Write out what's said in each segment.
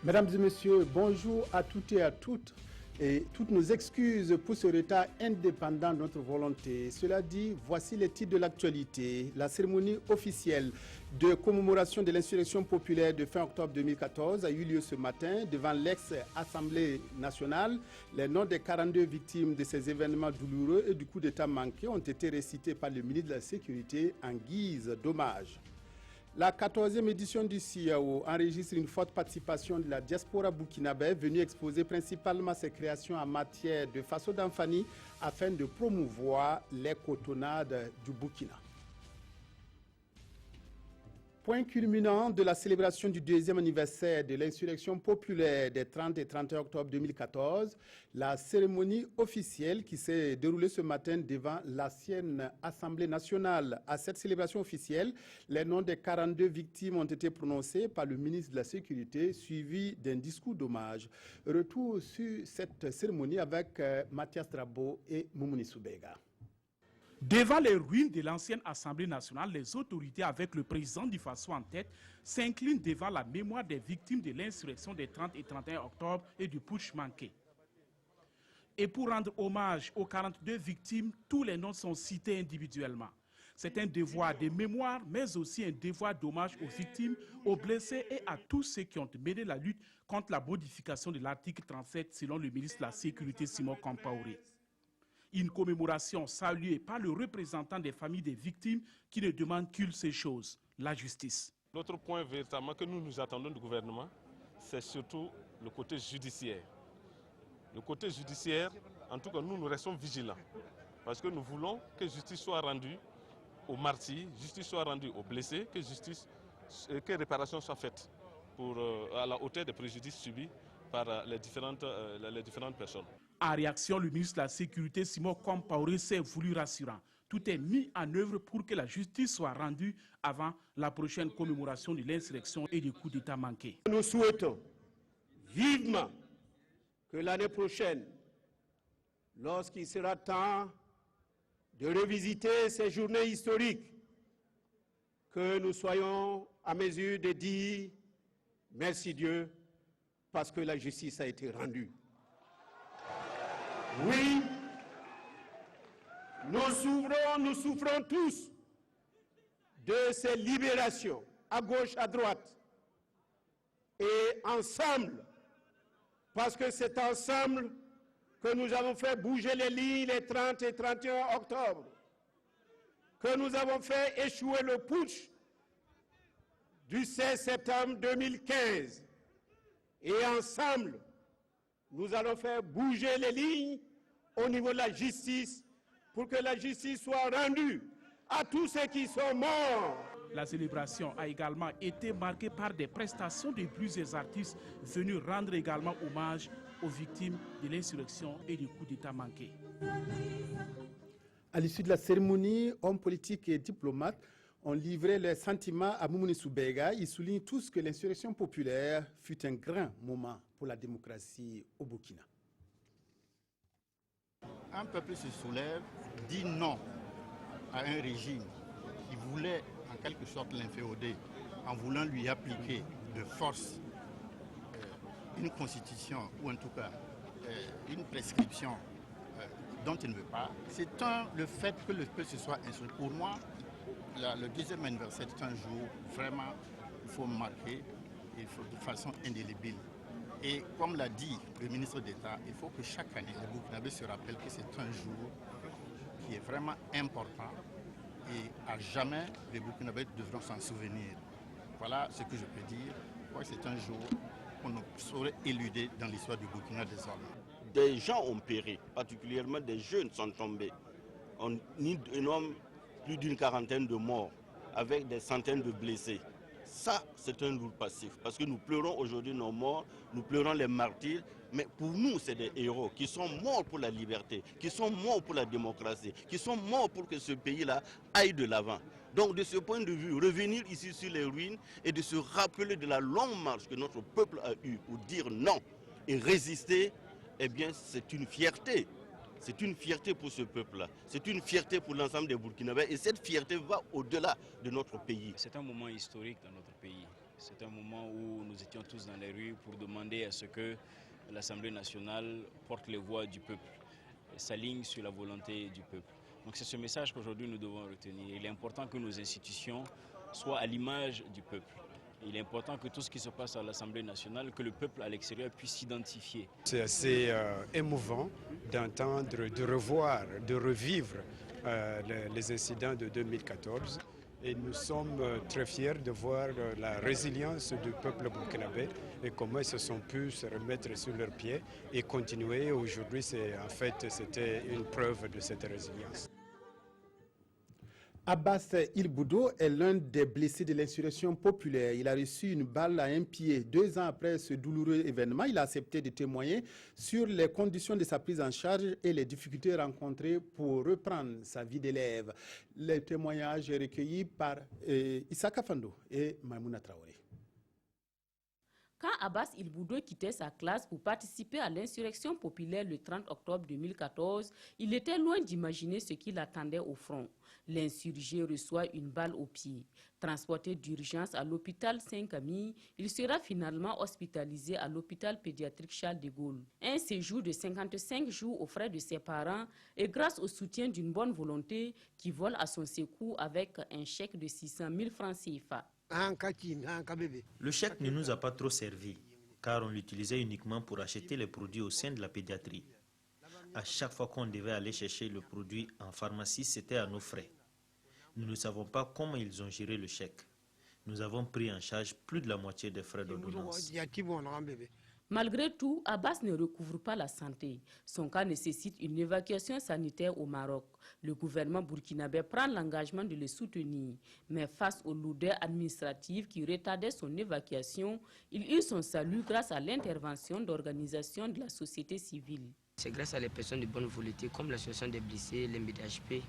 Mesdames et messieurs, bonjour à toutes et à toutes. Et toutes nos excuses pour ce retard indépendant de notre volonté. Cela dit, voici les titres de l'actualité. La cérémonie officielle de commémoration de l'insurrection populaire de fin octobre 2014 a eu lieu ce matin devant l'ex-Assemblée nationale. Les noms des 42 victimes de ces événements douloureux et du coup d'État manqué ont été récités par le ministre de la Sécurité en guise d'hommage. La 14e édition du CIAO enregistre une forte participation de la diaspora burkinabé venue exposer principalement ses créations en matière de faso d'Anfani afin de promouvoir les cotonnades du Burkina. Point culminant de la célébration du deuxième anniversaire de l'insurrection populaire des 30 et 31 octobre 2014, la cérémonie officielle qui s'est déroulée ce matin devant l'ancienne Assemblée nationale. À cette célébration officielle, les noms des 42 victimes ont été prononcés par le ministre de la Sécurité, suivi d'un discours d'hommage. Retour sur cette cérémonie avec Mathias Drabo et Moumouni Soubega. Devant les ruines de l'ancienne Assemblée nationale, les autorités, avec le président du Faso en tête, s'inclinent devant la mémoire des victimes de l'insurrection des 30 et 31 octobre et du putsch manqué. Et pour rendre hommage aux 42 victimes, tous les noms sont cités individuellement. C'est un devoir de mémoire, mais aussi un devoir d'hommage aux victimes, aux blessés et à tous ceux qui ont mené la lutte contre la modification de l'article 37, selon le ministre de la Sécurité, Simon Compaoré. Une commémoration saluée par le représentant des familles des victimes qui ne demande qu'une seule chose, la justice. L'autre point véritablement que nous attendons du gouvernement, c'est surtout le côté judiciaire. Le côté judiciaire, en tout cas nous restons vigilants parce que nous voulons que justice soit rendue aux martyrs, justice soit rendue aux blessés, que réparation soit faite à la hauteur des préjudices subis par les différentes personnes. En réaction, le ministre de la Sécurité, Simon Compaoré, s'est voulu rassurant. Tout est mis en œuvre pour que la justice soit rendue avant la prochaine commémoration de l'insurrection et du coup d'État manqué. Nous souhaitons vivement que l'année prochaine, lorsqu'il sera temps de revisiter ces journées historiques, que nous soyons à mesure de dire merci Dieu parce que la justice a été rendue. Oui, nous souffrons tous de ces libérations, à gauche, à droite, et ensemble, parce que c'est ensemble que nous avons fait bouger les lignes les 30 et 31 octobre, que nous avons fait échouer le putsch du 16 septembre 2015, et ensemble, nous allons faire bouger les lignes au niveau de la justice pour que la justice soit rendue à tous ceux qui sont morts. La célébration a également été marquée par des prestations de plusieurs artistes venus rendre également hommage aux victimes de l'insurrection et du coup d'État manqué. À l'issue de la cérémonie, hommes politiques et diplomates ont livré leurs sentiments à Moumouni Soubega. Ils soulignent tous que l'insurrection populaire fut un grand moment pour la démocratie au Burkina. Un peuple se soulève, dit non à un régime qui voulait en quelque sorte l'inféoder en voulant lui appliquer de force une constitution ou en tout cas une prescription dont il ne veut pas. C'est le fait que le peuple se soit instruit. Pour moi, le deuxième anniversaire est un jour vraiment il faut marquer de façon indélébile. Et comme l'a dit le ministre d'État, il faut que chaque année, les Burkinabés se rappellent que c'est un jour qui est vraiment important et à jamais les Burkinabés devront s'en souvenir. Voilà ce que je peux dire. C'est un jour qu'on ne saurait éluder dans l'histoire du Burkina désormais. Des gens ont péri, particulièrement des jeunes sont tombés. On nomme plus d'une quarantaine de morts avec des centaines de blessés. Ça, c'est un lourd passif, parce que nous pleurons aujourd'hui nos morts, nous pleurons les martyrs, mais pour nous, c'est des héros qui sont morts pour la liberté, qui sont morts pour la démocratie, qui sont morts pour que ce pays-là aille de l'avant. Donc, de ce point de vue, revenir ici sur les ruines et de se rappeler de la longue marche que notre peuple a eue pour dire non et résister, eh bien, c'est une fierté. C'est une fierté pour ce peuple-là, c'est une fierté pour l'ensemble des Burkinabés et cette fierté va au-delà de notre pays. C'est un moment historique dans notre pays. C'est un moment où nous étions tous dans les rues pour demander à ce que l'Assemblée nationale porte les voix du peuple, s'aligne sur la volonté du peuple. Donc c'est ce message qu'aujourd'hui nous devons retenir. Il est important que nos institutions soient à l'image du peuple. Il est important que tout ce qui se passe à l'Assemblée nationale, que le peuple à l'extérieur puisse s'identifier. C'est assez émouvant d'entendre, de revoir, de revivre les incidents de 2014. Et nous sommes très fiers de voir la résilience du peuple burkinabé et comment ils se sont pu se remettre sur leurs pieds et continuer. Aujourd'hui, c'était une preuve de cette résilience. Abbas Il-Boudo est l'un des blessés de l'insurrection populaire. Il a reçu une balle à un pied. 2 ans après ce douloureux événement, il a accepté de témoigner sur les conditions de sa prise en charge et les difficultés rencontrées pour reprendre sa vie d'élève. Les témoignages recueillis par Issaka Fando et Maimouna Traoré. Quand Abbas Il-Boudo quittait sa classe pour participer à l'insurrection populaire le 30 octobre 2014, il était loin d'imaginer ce qui l'attendait au front. L'insurgé reçoit une balle au pied. Transporté d'urgence à l'hôpital Saint-Camille, il sera finalement hospitalisé à l'hôpital pédiatrique Charles de Gaulle. Un séjour de 55 jours aux frais de ses parents et grâce au soutien d'une bonne volonté qui vole à son secours avec un chèque de 600 000 francs CFA. Le chèque ne nous a pas trop servi, car on l'utilisait uniquement pour acheter les produits au sein de la pédiatrie. À chaque fois qu'on devait aller chercher le produit en pharmacie, c'était à nos frais. Nous ne savons pas comment ils ont géré le chèque. Nous avons pris en charge plus de la moitié des frais d'ordonnance. Malgré tout, Abbas ne recouvre pas la santé. Son cas nécessite une évacuation sanitaire au Maroc. Le gouvernement burkinabé prend l'engagement de le soutenir. Mais face aux lourdeurs administratives qui retardaient son évacuation, il eut son salut grâce à l'intervention d'organisations de la société civile. C'est grâce à les personnes de bonne volonté comme l'association des blessés, l'MBDHP,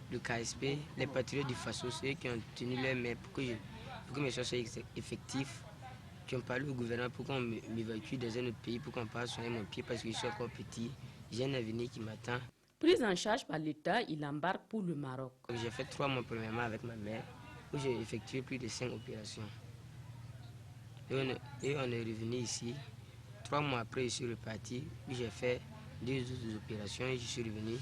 le KSP, les patriotes du FASO, ceux qui ont tenu leur main pour que mes choses soient effectives, qui ont parlé au gouvernement pour qu'on m'évacue dans un autre pays, pour qu'on passe soigner mon pied parce que je suis encore petit. J'ai un avenir qui m'attend. Pris en charge par l'État, il embarque pour le Maroc. J'ai fait 3 mois premièrement avec ma mère, où j'ai effectué plus de 5 opérations. Et on est revenu ici. 3 mois après, je suis reparti, où j'ai fait 2 autres opérations et je suis revenu.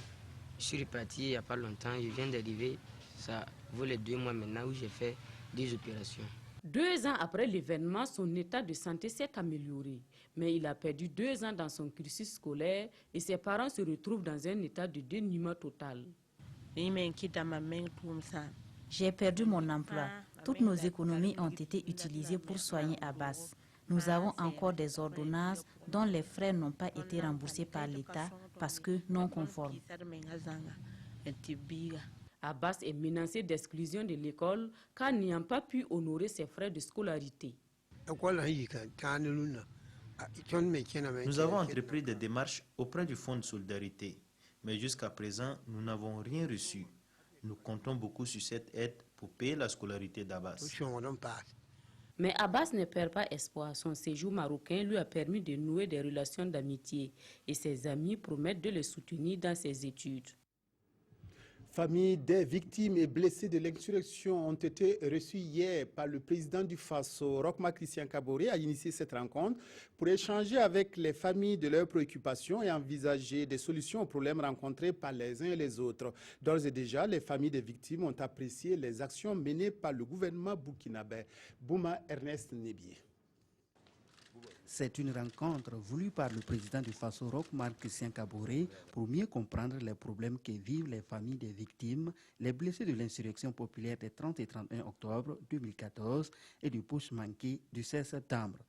Je suis reparti il n'y a pas longtemps, je viens d'arriver, ça vaut les 2 mois maintenant où j'ai fait 2 opérations. 2 ans après l'événement, son état de santé s'est amélioré. Mais il a perdu 2 ans dans son cursus scolaire et ses parents se retrouvent dans un état de dénuement total. J'ai perdu mon emploi. Toutes nos économies ont été utilisées pour soigner Abbas. Nous avons encore des ordonnances dont les frais n'ont pas été remboursés par l'État parce que non conformes. Abbas est menacé d'exclusion de l'école car n'ayant pas pu honorer ses frais de scolarité. Nous avons entrepris des démarches auprès du Fonds de solidarité, mais jusqu'à présent, nous n'avons rien reçu. Nous comptons beaucoup sur cette aide pour payer la scolarité d'Abbas. Mais Abbas ne perd pas espoir. Son séjour marocain lui a permis de nouer des relations d'amitié et ses amis promettent de le soutenir dans ses études. Familles des victimes et blessés de l'insurrection ont été reçues hier par le président du FASO, Roch-Marc Christian Kaboré, a initié cette rencontre pour échanger avec les familles de leurs préoccupations et envisager des solutions aux problèmes rencontrés par les uns et les autres. D'ores et déjà, les familles des victimes ont apprécié les actions menées par le gouvernement burkinabé. Bouma Ernest Nebié. C'est une rencontre voulue par le président du FASO, Roch-Marc Christian Kaboré, pour mieux comprendre les problèmes que vivent les familles des victimes, les blessés de l'insurrection populaire des 30 et 31 octobre 2014 et du putsch manqué du 16 septembre.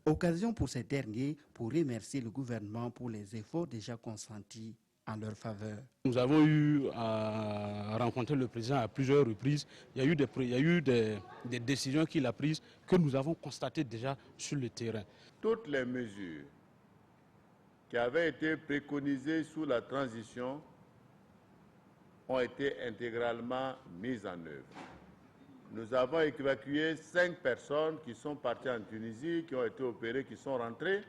Occasion pour ces derniers pour remercier le gouvernement pour les efforts déjà consentis en leur faveur. Nous avons eu à rencontrer le président à plusieurs reprises. Il y a eu des décisions qu'il a prises que nous avons constatées déjà sur le terrain. Toutes les mesures qui avaient été préconisées sous la transition ont été intégralement mises en œuvre. Nous avons évacué 5 personnes qui sont parties en Tunisie, qui ont été opérées, qui sont rentrées.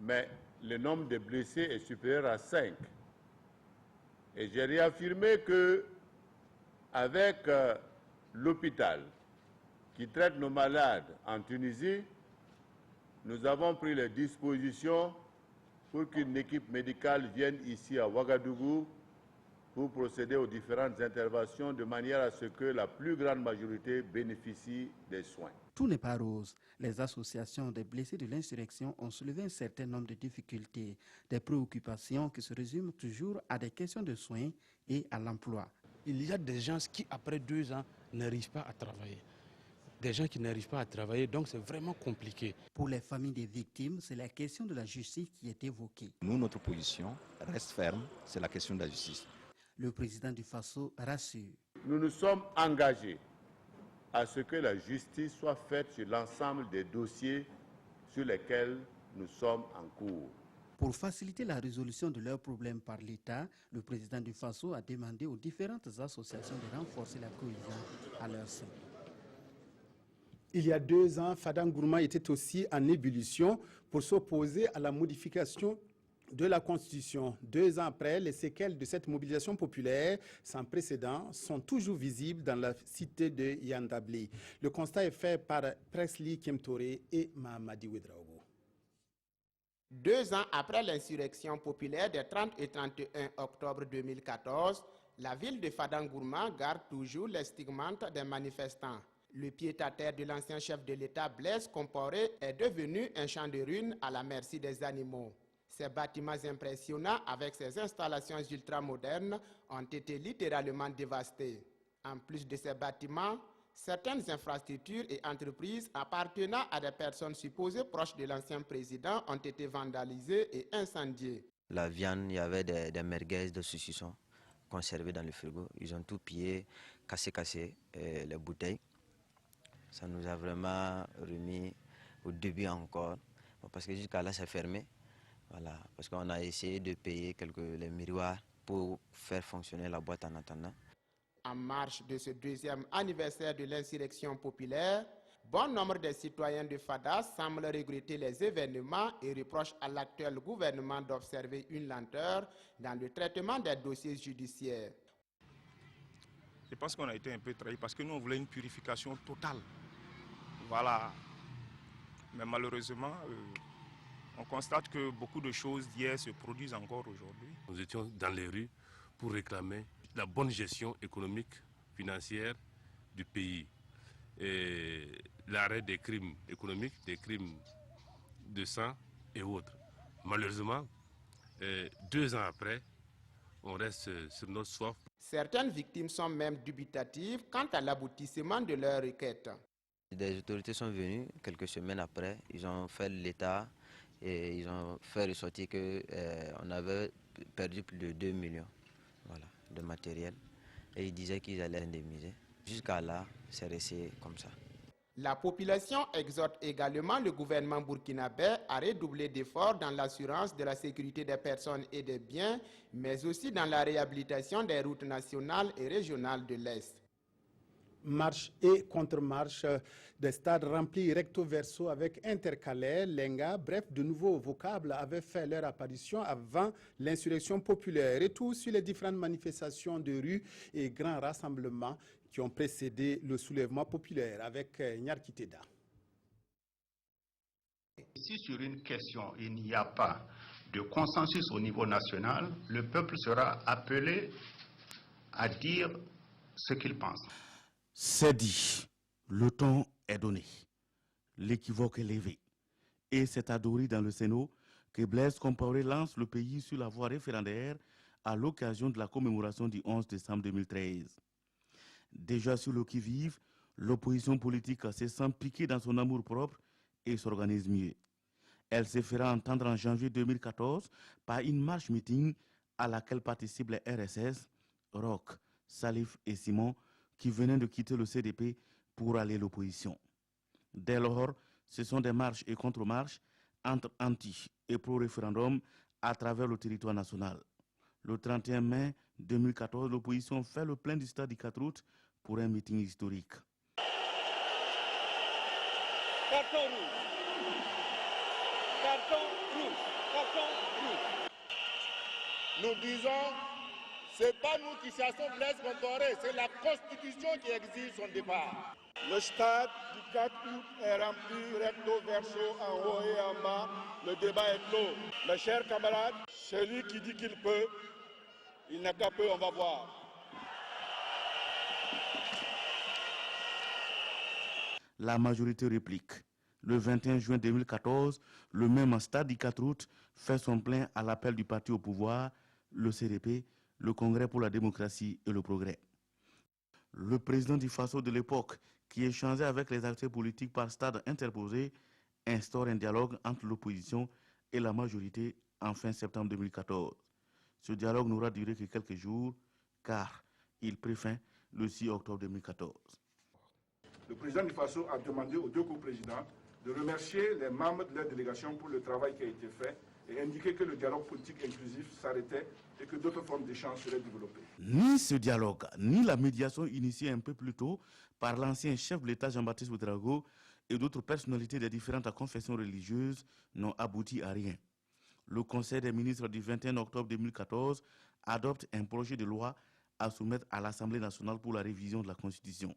Mais le nombre de blessés est supérieur à 5. Et j'ai réaffirmé que, avec l'hôpital qui traite nos malades en Tunisie, nous avons pris les dispositions pour qu'une équipe médicale vienne ici à Ouagadougou pour procéder aux différentes interventions de manière à ce que la plus grande majorité bénéficie des soins. Tout n'est pas rose. Les associations des blessés de l'insurrection ont soulevé un certain nombre de difficultés, des préoccupations qui se résument toujours à des questions de soins et à l'emploi. Il y a des gens qui, après 2 ans, n'arrivent pas à travailler. Des gens qui n'arrivent pas à travailler, donc c'est vraiment compliqué. Pour les familles des victimes, c'est la question de la justice qui est évoquée. Nous, notre position reste ferme, c'est la question de la justice. Le président du Faso rassure. Nous nous sommes engagés à ce que la justice soit faite sur l'ensemble des dossiers sur lesquels nous sommes en cours. Pour faciliter la résolution de leurs problèmes par l'État, le président du Faso a demandé aux différentes associations de renforcer la cohésion à leur sein. Il y a 2 ans, Fada N'Gourma était aussi en ébullition pour s'opposer à la modification de la Constitution. 2 ans après, les séquelles de cette mobilisation populaire sans précédent sont toujours visibles dans la cité de Yandabli. Le constat est fait par Presley Kemtore et Mahamadi Ouedraogo. 2 ans après l'insurrection populaire des 30 et 31 octobre 2014, la ville de Fada N'Gourma garde toujours les stigmates des manifestants. Le pied-à-terre de l'ancien chef de l'État, Blaise Compaoré, est devenu un champ de ruines à la merci des animaux. Ces bâtiments impressionnants, avec ces installations ultramodernes, ont été littéralement dévastés. En plus de ces bâtiments, certaines infrastructures et entreprises appartenant à des personnes supposées proches de l'ancien président ont été vandalisées et incendiées. La viande, il y avait des merguez de saucisson conservées dans le frigo. Ils ont tout pillé, cassé les bouteilles. Ça nous a vraiment remis au début encore, parce que jusqu'à là c'est fermé. Voilà, parce qu'on a essayé de payer les miroirs pour faire fonctionner la boîte en attendant. En marge de ce 2e anniversaire de l'insurrection populaire, bon nombre de citoyens de Fada semblent regretter les événements et reprochent à l'actuel gouvernement d'observer une lenteur dans le traitement des dossiers judiciaires. Je pense qu'on a été un peu trahi parce que nous on voulait une purification totale. Voilà. Mais malheureusement, on constate que beaucoup de choses d'hier se produisent encore aujourd'hui. Nous étions dans les rues pour réclamer la bonne gestion économique, financière du pays. Et l'arrêt des crimes économiques, des crimes de sang et autres. Malheureusement, 2 ans après, on reste sur notre soif. Certaines victimes sont même dubitatives quant à l'aboutissement de leur requête. Des autorités sont venues quelques semaines après, ils ont fait l'état et ils ont fait ressortir qu'on avait perdu plus de 2 millions de matériel et ils disaient qu'ils allaient indemniser. Jusqu'à là, c'est resté comme ça. La population exhorte également le gouvernement burkinabé à redoubler d'efforts dans l'assurance de la sécurité des personnes et des biens, mais aussi dans la réhabilitation des routes nationales et régionales de l'Est. Marche et contre-marche, des stades remplis recto verso avec intercalaires, lenga, bref, de nouveaux vocables avaient fait leur apparition avant l'insurrection populaire. Retour sur les différentes manifestations de rue et grands rassemblements qui ont précédé le soulèvement populaire avec Nyarkiteda. Si sur une question il n'y a pas de consensus au niveau national, le peuple sera appelé à dire ce qu'il pense. C'est dit, le ton est donné, l'équivoque est levé. Et c'est à Dori dans le Sénat que Blaise Compaoré lance le pays sur la voie référendaire à l'occasion de la commémoration du 11 décembre 2013. Déjà sur le qui-vive, l'opposition politique se sent piquée dans son amour-propre et s'organise mieux. Elle se fera entendre en janvier 2014 par une marche-meeting à laquelle participent les RSS, Roch, Salif et Simon, qui venaient de quitter le CDP pour aller à l'opposition. Dès lors, ce sont des marches et contre-marches entre anti- et pro-référendum à travers le territoire national. Le 31 mai 2014, l'opposition fait le plein du stade du 4 août pour un meeting historique. Carton rouge. Carton rouge. Carton rouge. Nous disons Ce n'est pas nous qui chassons Blaise Compaoré, c'est la Constitution qui exige son départ. Le stade du 4 août est rempli recto verso, en haut et en bas. Le débat est clos. Mes chers camarades, celui qui dit qu'il peut, il n'a qu'à peu, on va voir. La majorité réplique. Le 21 juin 2014, le même stade du 4 août fait son plein à l'appel du parti au pouvoir, le CDP, le Congrès pour la démocratie et le progrès. Le président du Faso de l'époque, qui échangeait avec les acteurs politiques par stade interposé, instaure un dialogue entre l'opposition et la majorité en fin septembre 2014. Ce dialogue n'aura duré que quelques jours, car il prit fin le 6 octobre 2014. Le président du Faso a demandé aux deux coprésidents de remercier les membres de leur délégation pour le travail qui a été fait et indiquer que le dialogue politique inclusif s'arrêtait et que d'autres formes d'échange seraient développées. Ni ce dialogue, ni la médiation initiée un peu plus tôt par l'ancien chef de l'État Jean-Baptiste Ouedraogo et d'autres personnalités des différentes confessions religieuses n'ont abouti à rien. Le Conseil des ministres du 21 octobre 2014 adopte un projet de loi à soumettre à l'Assemblée nationale pour la révision de la Constitution.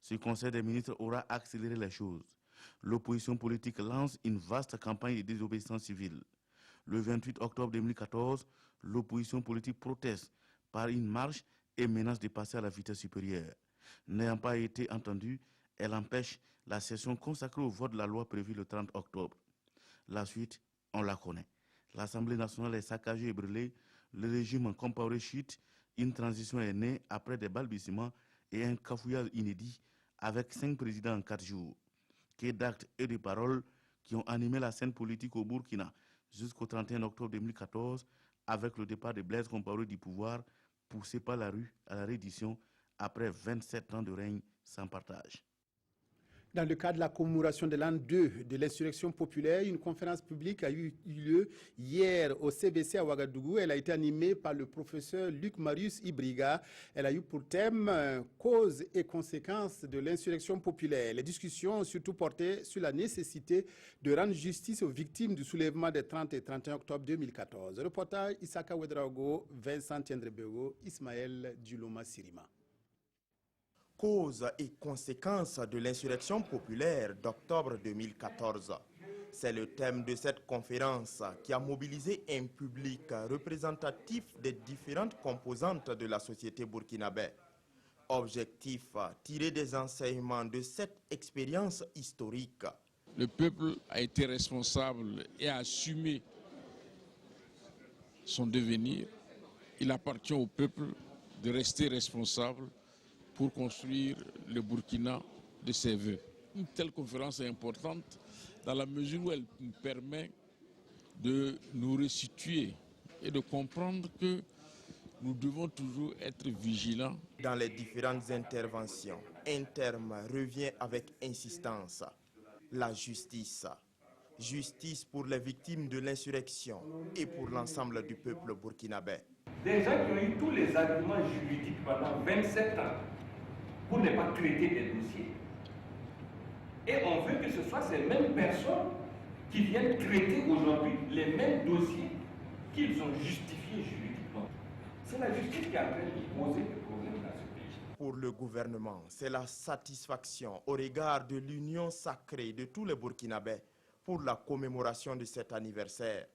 Ce Conseil des ministres aura accéléré les choses. L'opposition politique lance une vaste campagne de désobéissance civile. Le 28 octobre 2014, l'opposition politique proteste par une marche et menace de passer à la vitesse supérieure. N'ayant pas été entendue, elle empêche la session consacrée au vote de la loi prévue le 30 octobre. La suite, on la connaît. L'Assemblée nationale est saccagée et brûlée, le régime en Compaoré chute, une transition est née après des balbutiements et un cafouillage inédit avec 5 présidents en 4 jours. Que d'actes et de paroles qui ont animé la scène politique au Burkina jusqu'au 31 octobre 2014 avec le départ de Blaise Compaoré du pouvoir poussé par la rue à la reddition après 27 ans de règne sans partage. Dans le cadre de la commémoration de l'an 2 de l'insurrection populaire, une conférence publique a eu lieu hier au CBC à Ouagadougou. Elle a été animée par le professeur Luc Marius Ibriga. Elle a eu pour thème causes et conséquences de l'insurrection populaire. Les discussions ont surtout porté sur la nécessité de rendre justice aux victimes du soulèvement des 30 et 31 octobre 2014. Reportage Isaka Ouedraogo, Vincent Tiendrebego, Ismaël Duloma Sirima. Causes et conséquences de l'insurrection populaire d'octobre 2014. C'est le thème de cette conférence qui a mobilisé un public représentatif des différentes composantes de la société burkinabé. Objectif, tirer des enseignements de cette expérience historique. Le peuple a été responsable et a assumé son devenir. Il appartient au peuple de rester responsable pour construire le Burkina de ses voeux. Une telle conférence est importante dans la mesure où elle nous permet de nous resituer et de comprendre que nous devons toujours être vigilants. Dans les différentes interventions, un terme revient avec insistance, la justice. Justice pour les victimes de l'insurrection et pour l'ensemble du peuple burkinabé. Des gens qui ont eu tous les arguments juridiques pendant 27 ans pour ne pas traiter des dossiers. Et on veut que ce soit ces mêmes personnes qui viennent traiter aujourd'hui les mêmes dossiers qu'ils ont justifiés juridiquement. C'est la justice qui a en train de poser des problèmes dans ce pays. Pour le gouvernement, c'est la satisfaction au regard de l'union sacrée de tous les Burkinabés pour la commémoration de cet anniversaire.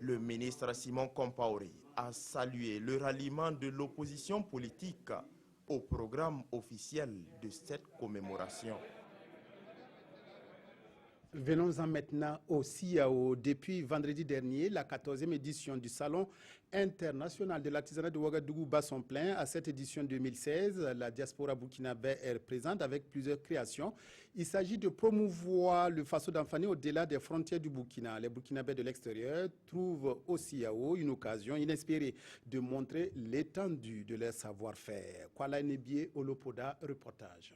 Le ministre Simon Compaoré a salué le ralliement de l'opposition politique au programme officiel de cette commémoration. Venons-en maintenant au CIAO. Depuis vendredi dernier, la 14e édition du Salon international de l'artisanat de Ouagadougou bat son plein. À cette édition 2016, la diaspora burkinabé est présente avec plusieurs créations. Il s'agit de promouvoir le Faso d'Anfani au-delà des frontières du Burkina. Les Burkinabés de l'extérieur trouvent au CIAO une occasion inespérée de montrer l'étendue de leur savoir-faire. Kwala Nebie Olopoda, reportage.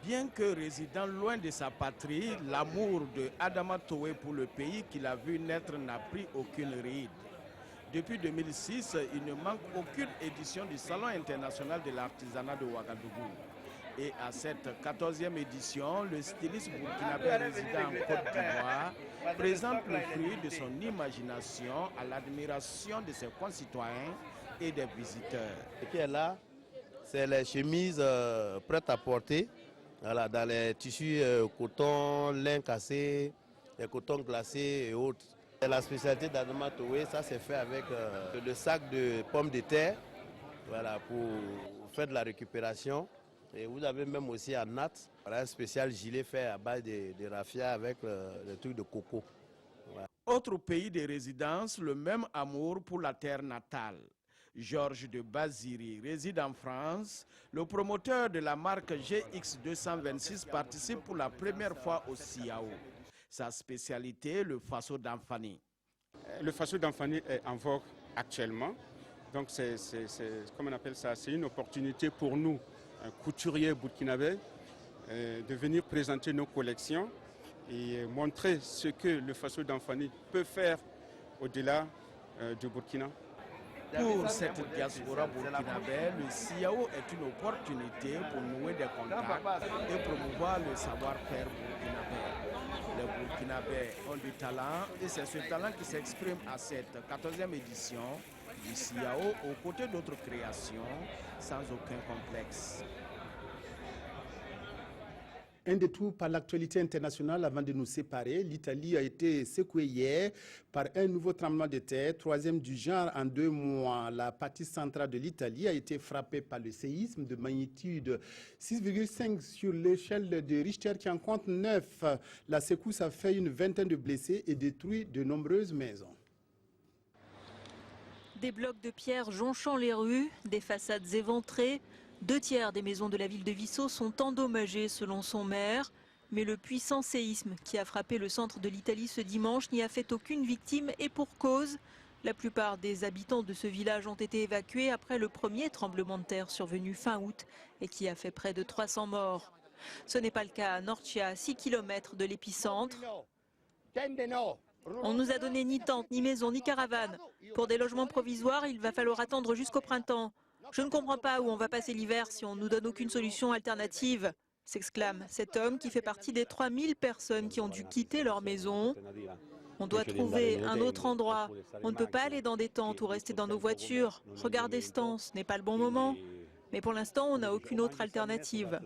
Bien que résidant loin de sa patrie, l'amour de Adama Towe pour le pays qu'il a vu naître n'a pris aucune ride. Depuis 2006, il ne manque aucune édition du Salon international de l'artisanat de Ouagadougou. Et à cette 14e édition, le styliste burkinabé résident en Côte d'Ivoire présente le fruit de son imagination à l'admiration de ses concitoyens et des visiteurs. Ce qui est là, c'est les chemises prêtes à porter, voilà, dans les tissus coton, lin cassé, les cotons glacés et autres. Et la spécialité d'Adama Towe, ça c'est fait avec le sac de pommes de terre, voilà, pour faire de la récupération. Et vous avez même aussi à Nat, un spécial gilet fait à base de raffia avec le truc de coco. Voilà. Autre pays de résidence, le même amour pour la terre natale. Georges de Baziri réside en France. Le promoteur de la marque GX226 participe pour la première fois au CIAO. Sa spécialité, le faso d'Anfani. Le faso d'Anfani est en vogue actuellement. Donc comment on appelle ça, c'est une opportunité pour nous, couturiers burkinabés, de venir présenter nos collections et montrer ce que le faso d'Anfani peut faire au-delà du Burkina. Pour cette diaspora burkinabé, le CIAO est une opportunité pour nouer des contacts et promouvoir le savoir-faire burkinabé. Les Burkinabés ont du talent et c'est ce talent qui s'exprime à cette 14e édition du CIAO aux côtés d'autres créations sans aucun complexe. Un détour par l'actualité internationale avant de nous séparer. L'Italie a été secouée hier par un nouveau tremblement de terre, troisième du genre en 2 mois. La partie centrale de l'Italie a été frappée par le séisme de magnitude 6,5 sur l'échelle de Richter qui en compte 9. La secousse a fait une vingtaine de blessés et détruit de nombreuses maisons. Des blocs de pierre jonchant les rues, des façades éventrées. 2 tiers des maisons de la ville de Visso sont endommagées selon son maire. Mais le puissant séisme qui a frappé le centre de l'Italie ce dimanche n'y a fait aucune victime et pour cause. La plupart des habitants de ce village ont été évacués après le premier tremblement de terre survenu fin août et qui a fait près de 300 morts. Ce n'est pas le cas à Norcia, à 6 km de l'épicentre. On nous a donné ni tente, ni maison, ni caravane. Pour des logements provisoires, il va falloir attendre jusqu'au printemps. Je ne comprends pas où on va passer l'hiver si on ne nous donne aucune solution alternative, s'exclame cet homme qui fait partie des 3000 personnes qui ont dû quitter leur maison. On doit trouver un autre endroit. On ne peut pas aller dans des tentes ou rester dans nos voitures. Regardez ce temps, ce n'est pas le bon moment. Mais pour l'instant, on n'a aucune autre alternative.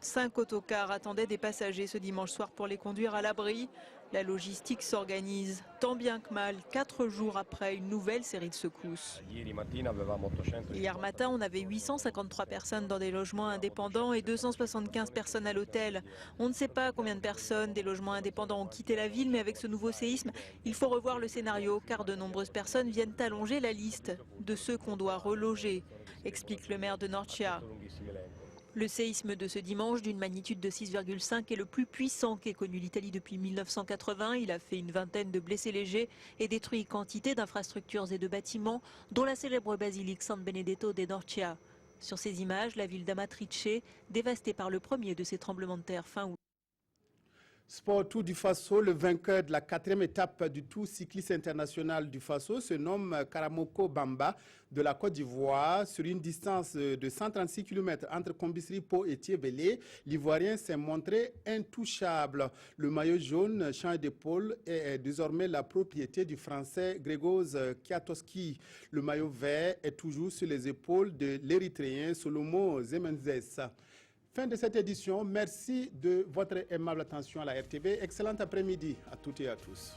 5 autocars attendaient des passagers ce dimanche soir pour les conduire à l'abri. La logistique s'organise, tant bien que mal, 4 jours après une nouvelle série de secousses. Hier matin, on avait 853 personnes dans des logements indépendants et 275 personnes à l'hôtel. On ne sait pas combien de personnes des logements indépendants ont quitté la ville, mais avec ce nouveau séisme, il faut revoir le scénario, car de nombreuses personnes viennent allonger la liste de ceux qu'on doit reloger, explique le maire de Norcia. Le séisme de ce dimanche d'une magnitude de 6,5 est le plus puissant qu'ait connu l'Italie depuis 1980. Il a fait une vingtaine de blessés légers et détruit quantité d'infrastructures et de bâtiments, dont la célèbre basilique San Benedetto de Norcia. Sur ces images, la ville d'Amatrice, dévastée par le premier de ces tremblements de terre fin août. Sport Tour du Faso, le vainqueur de la 4e étape du Tour cycliste international du Faso se nomme Karamoko Bamba de la Côte d'Ivoire. Sur une distance de 136 km entre Combisri, Pau et Thiébélé, l'Ivoirien s'est montré intouchable. Le maillot jaune change d'épaule et est désormais la propriété du Français Grzegorz Kiatowski. Le maillot vert est toujours sur les épaules de l'Érythréen Solomo Zemenzes. Fin de cette édition. Merci de votre aimable attention à la RTB. Excellent après-midi à toutes et à tous.